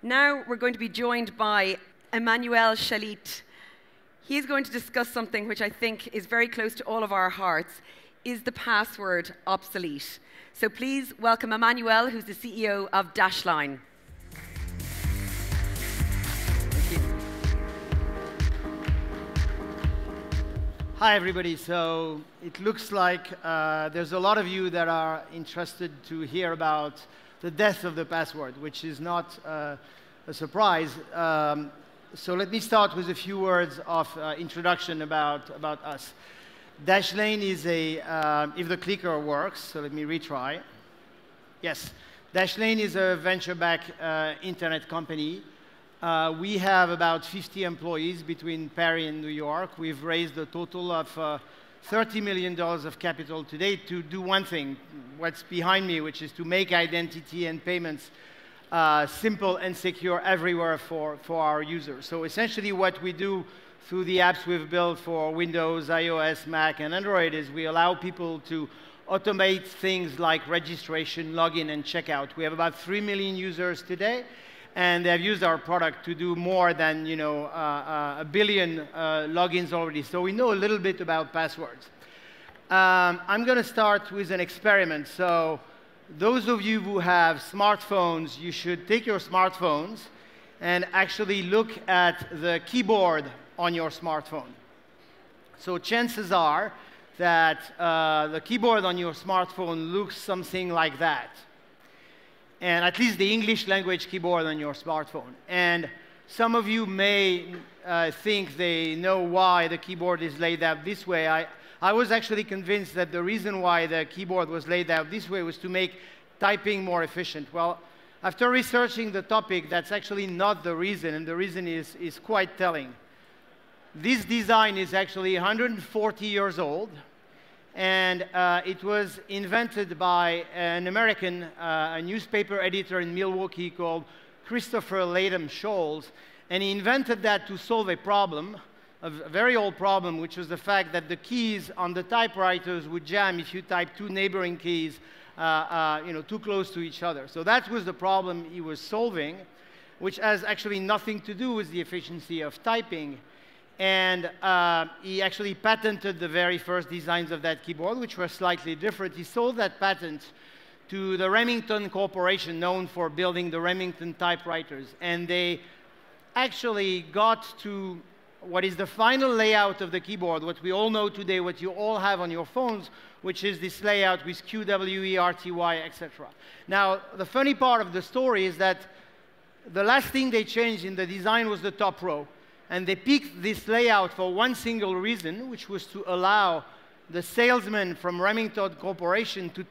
Now we're going to be joined by Emmanuel Schalit. He is going to discuss something which I think is very close to all of our hearts. Is the password obsolete? So please welcome Emmanuel, who's the CEO of Dashlane. Hi, everybody. So it looks like there's a lot of you that are interested to hear about the death of the password, which is not a surprise. So let me start with a few words of introduction about us. Dashlane is if the clicker works, so let me retry. Yes, Dashlane is a venture-backed internet company. We have about 50 employees between Paris and New York. We've raised a total of $30 million of capital to date to do one thing, what's behind me, which is to make identity and payments simple and secure everywhere for our users. So essentially what we do through the apps we've built for Windows, iOS, Mac, and Android is we allow people to automate things like registration, login, and checkout. We have about 3 million users today, and they have used our product to do more than a billion logins already. So we know a little bit about passwords. I'm going to start with an experiment. So those of you who have smartphones, you should take your smartphones and actually look at the keyboard on your smartphone. So chances are that the keyboard on your smartphone looks something like that. And at least the English language keyboard on your smartphone. And some of you may think they know why the keyboard is laid out this way. I was actually convinced that the reason why the keyboard was laid out this way was to make typing more efficient. Well, after researching the topic, that's actually not the reason, and the reason is quite telling. This design is actually 140 years old, and it was invented by an American a newspaper editor in Milwaukee called Christopher Latham Scholes, and he invented that to solve a problem, a very old problem, which was the fact that the keys on the typewriters would jam if you type two neighboring keys too close to each other. So that was the problem he was solving, which has actually nothing to do with the efficiency of typing. And he actually patented the very first designs of that keyboard, which were slightly different. He sold that patent to the Remington Corporation, known for building the Remington typewriters. And they actually got to what is the final layout of the keyboard, what we all know today, what you all have on your phones, which is this layout with Q, W, E, R, T, Y, etc. Now, the funny part of the story is that the last thing they changed in the design was the top row. And they picked this layout for one single reason, which was to allow the salesman from Remington Corporation to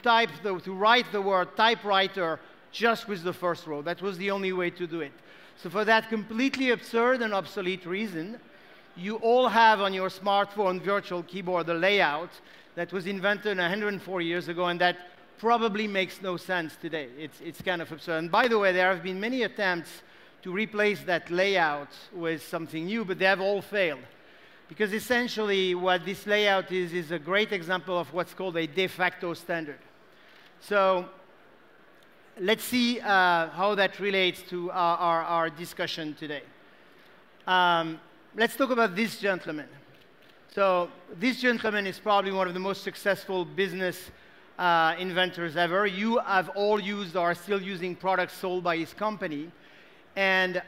write the word typewriter just with the first row. That was the only way to do it. So for that completely absurd and obsolete reason, you all have on your smartphone virtual keyboard a layout that was invented 104 years ago, and that probably makes no sense today. It's kind of absurd. And by the way, there have been many attempts to replace that layout with something new, but they have all failed. Because essentially what this layout is a great example of what's called a de facto standard. So let's see how that relates to our discussion today. Let's talk about this gentleman. So this gentleman is probably one of the most successful business inventors ever. You have all used or are still using products sold by his company. And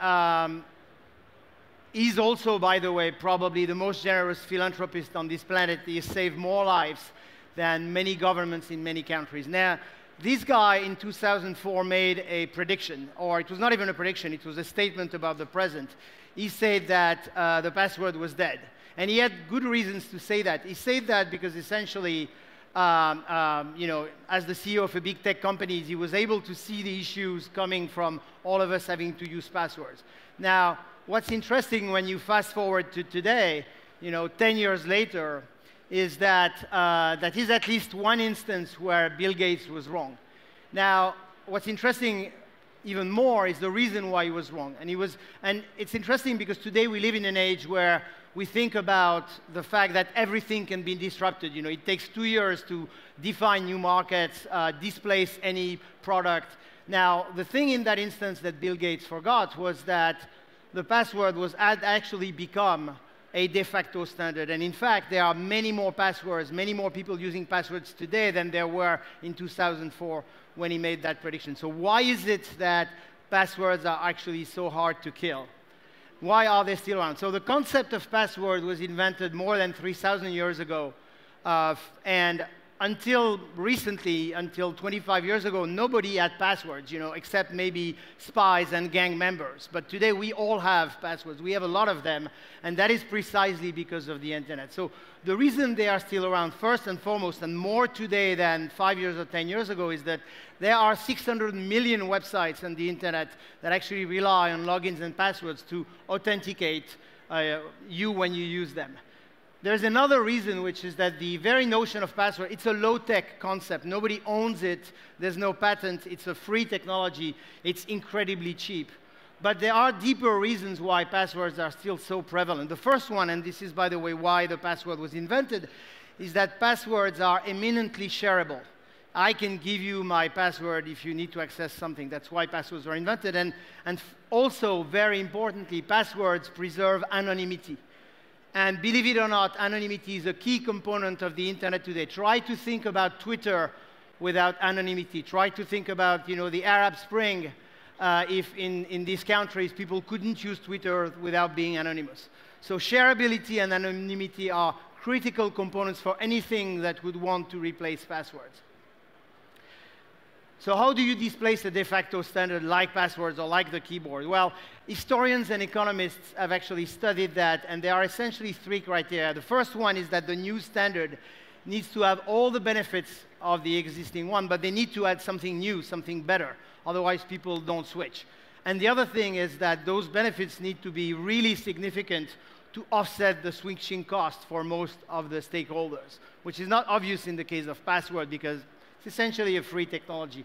he's also, by the way, probably the most generous philanthropist on this planet. He has saved more lives than many governments in many countries. Now, this guy in 2004 made a prediction, or it was not even a prediction, it was a statement about the present. He said that the password was dead. And he had good reasons to say that. He said that because essentially, as the CEO of a big tech company, he was able to see the issues coming from all of us having to use passwords. Now, what's interesting when you fast forward to today, 10 years later, is that that is at least one instance where Bill Gates was wrong. Now, what's interesting even more is the reason why he was wrong. And it's interesting because today we live in an age where we think about the fact that everything can be disrupted. It takes 2 years to define new markets, displace any product. Now, the thing in that instance that Bill Gates forgot was that the password had actually become a de facto standard. And in fact, there are many more passwords, many more people using passwords today than there were in 2004 when he made that prediction. So why is it that passwords are actually so hard to kill? Why are they still around? So the concept of password was invented more than 3,000 years ago. And until recently, until 25 years ago, nobody had passwords, except maybe spies and gang members. But today, we all have passwords. We have a lot of them, and that is precisely because of the internet. So the reason they are still around, first and foremost, and more today than 5 years or 10 years ago, is that there are 600 million websites on the internet that actually rely on logins and passwords to authenticate you when you use them. There's another reason, which is that the very notion of password, it's a low-tech concept. Nobody owns it. There's no patent. It's a free technology. It's incredibly cheap. But there are deeper reasons why passwords are still so prevalent. The first one, and this is, by the way, why the password was invented, is that passwords are eminently shareable. I can give you my password if you need to access something. That's why passwords were invented. And also, very importantly, passwords preserve anonymity. And believe it or not, anonymity is a key component of the internet today. Try to think about Twitter without anonymity. Try to think about, the Arab Spring, if in these countries people couldn't use Twitter without being anonymous. So shareability and anonymity are critical components for anything that would want to replace passwords. So how do you displace a de facto standard like passwords or like the keyboard? Well, historians and economists have actually studied that, and there are essentially three criteria. The first one is that the new standard needs to have all the benefits of the existing one, but they need to add something new, something better. Otherwise, people don't switch. And the other thing is that those benefits need to be really significant to offset the switching cost for most of the stakeholders, which is not obvious in the case of password because it's essentially a free technology.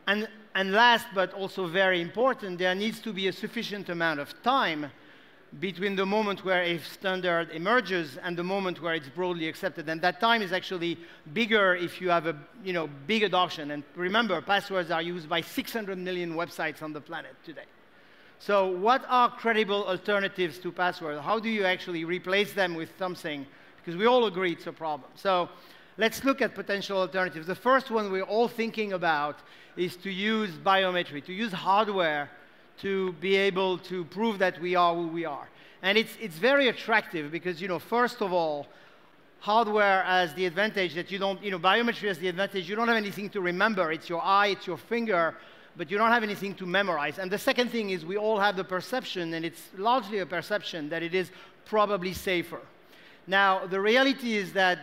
And last, but also very important, there needs to be a sufficient amount of time between the moment where a standard emerges and the moment where it's broadly accepted. And that time is actually bigger if you have a big adoption. And remember, passwords are used by 600 million websites on the planet today. So what are credible alternatives to passwords? How do you actually replace them with something? Because we all agree it's a problem. So let's look at potential alternatives. The first one we're all thinking about is to use biometry, to use hardware to be able to prove that we are who we are. And it's very attractive because, first of all, hardware has the advantage that biometry has the advantage you don't have anything to remember. It's your eye, it's your finger, but you don't have anything to memorize. And the second thing is we all have the perception, and it's largely a perception, that it is probably safer. Now, the reality is that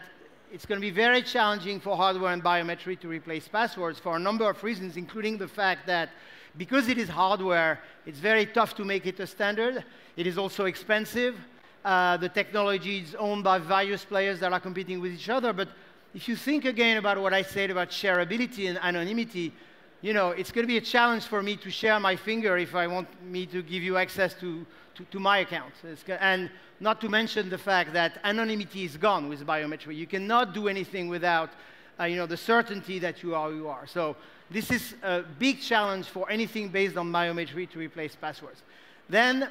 it's going to be very challenging for hardware and biometry to replace passwords for a number of reasons, including the fact that because it is hardware, it's very tough to make it a standard. It is also expensive. The technology is owned by various players that are competing with each other. But if you think again about what I said about shareability and anonymity, it's going to be a challenge for me to share my finger if I want me to give you access to my account. And not to mention the fact that anonymity is gone with biometry. You cannot do anything without the certainty that you are who you are. So this is a big challenge for anything based on biometry to replace passwords. Then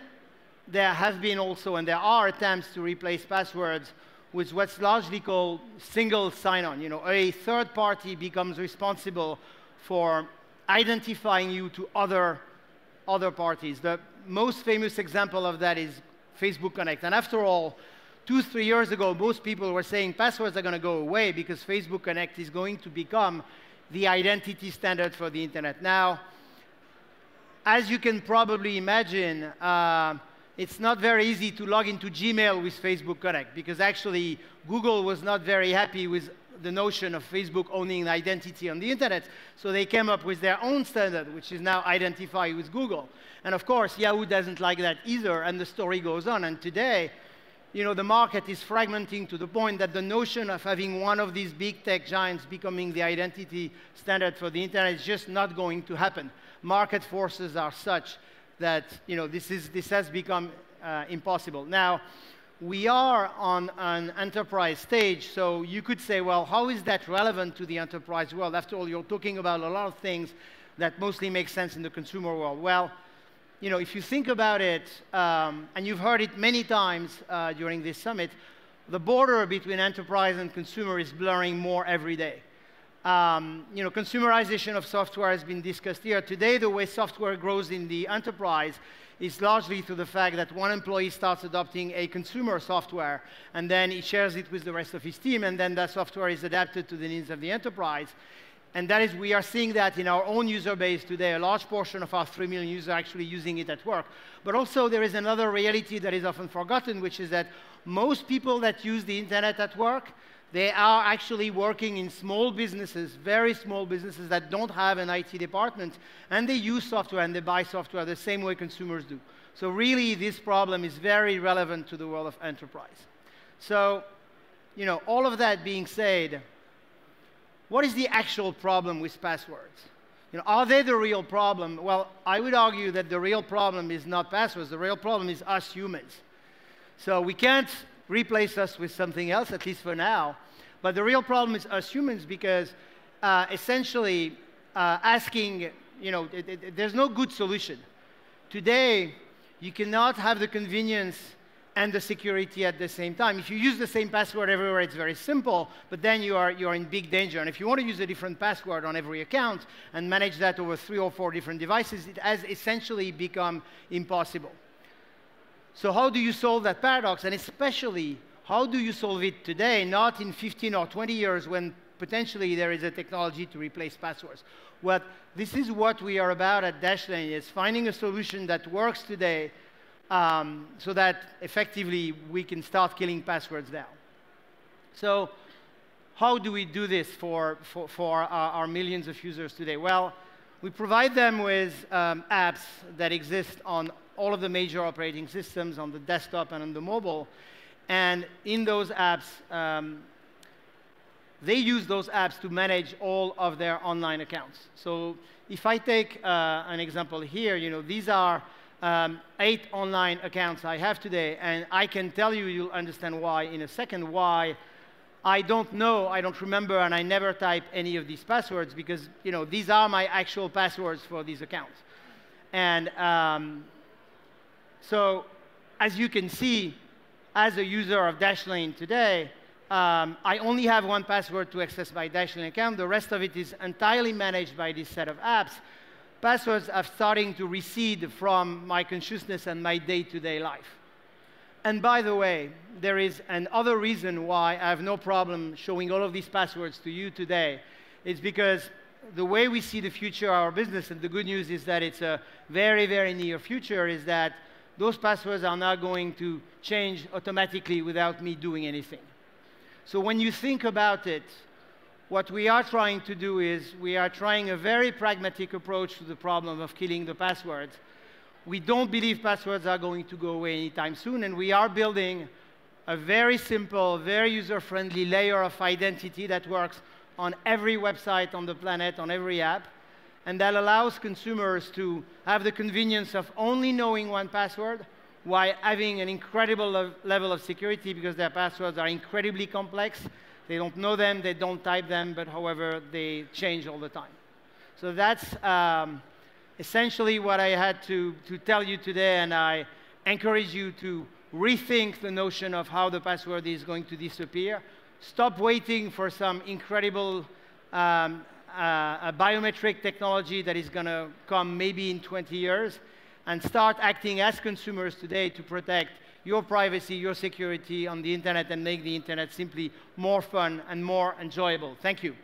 there have been also, and there are attempts to replace passwords with what's largely called single sign-on. A third party becomes responsible for identifying you to other parties. The most famous example of that is Facebook Connect. And after all, 2-3 years ago, most people were saying passwords are going to go away because Facebook Connect is going to become the identity standard for the internet. Now, as you can probably imagine, it's not very easy to log into Gmail with Facebook Connect because actually Google was not very happy with the notion of Facebook owning an identity on the internet. So they came up with their own standard, which is now identified with Google. And of course, Yahoo doesn't like that either, and the story goes on. And today, the market is fragmenting to the point that the notion of having one of these big tech giants becoming the identity standard for the internet is just not going to happen. Market forces are such that this has become impossible. Now, we are on an enterprise stage, so you could say, well, how is that relevant to the enterprise world? After all, you're talking about a lot of things that mostly makes sense in the consumer world? Well, if you think about it, and you've heard it many times during this summit, the border between enterprise and consumer is blurring more every day. Consumerization of software has been discussed here. Today, the way software grows in the enterprise is largely through the fact that one employee starts adopting a consumer software, and then he shares it with the rest of his team, and then that software is adapted to the needs of the enterprise. And that is, we are seeing that in our own user base today. A large portion of our 3 million users are actually using it at work. But also, there is another reality that is often forgotten, which is that most people that use the internet at work, they are actually working in small businesses, very small businesses that don't have an IT department, and they use software and they buy software the same way consumers do. So really, this problem is very relevant to the world of enterprise. So, all of that being said, what is the actual problem with passwords? Are they the real problem? Well, I would argue that the real problem is not passwords. The real problem is us humans. So we can't replace us with something else, at least for now. But the real problem is us humans, because essentially asking, there's no good solution. Today, you cannot have the convenience and the security at the same time. If you use the same password everywhere, it's very simple, but then you're in big danger. And if you want to use a different password on every account and manage that over 3 or 4 different devices, it has essentially become impossible. So how do you solve that paradox? And especially, how do you solve it today, not in 15 or 20 years when potentially there is a technology to replace passwords? Well, this is what we are about at Dashlane, is finding a solution that works today so that effectively we can start killing passwords down. So how do we do this for our millions of users today? Well, we provide them with apps that exist on all of the major operating systems, on the desktop and on the mobile. And in those apps, they use those apps to manage all of their online accounts. So if I take an example here, these are 8 online accounts I have today, and I can tell you, you'll understand why in a second, why I don't know, I don't remember, and I never type any of these passwords, because these are my actual passwords for these accounts. And so as you can see, as a user of Dashlane today, I only have one password to access my Dashlane account. The rest of it is entirely managed by this set of apps. Passwords are starting to recede from my consciousness and my day-to-day life. And by the way, there is another reason why I have no problem showing all of these passwords to you today. It's because the way we see the future of our business, and the good news is that it's a very, very near future, is that those passwords are not going to change automatically without me doing anything. So when you think about it, what we are trying to do is we are trying a very pragmatic approach to the problem of killing the passwords. We don't believe passwords are going to go away anytime soon, and we are building a very simple, very user-friendly layer of identity that works on every website on the planet, on every app, and that allows consumers to have the convenience of only knowing one password while having an incredible level of security, because their passwords are incredibly complex. They don't know them, they don't type them, but however, they change all the time. So that's essentially what I had to tell you today, and I encourage you to rethink the notion of how the password is going to disappear. Stop waiting for some incredible biometric technology that is going to come maybe in 20 years, and start acting as consumers today to protect your privacy, your security on the internet, and make the internet simply more fun and more enjoyable. Thank you.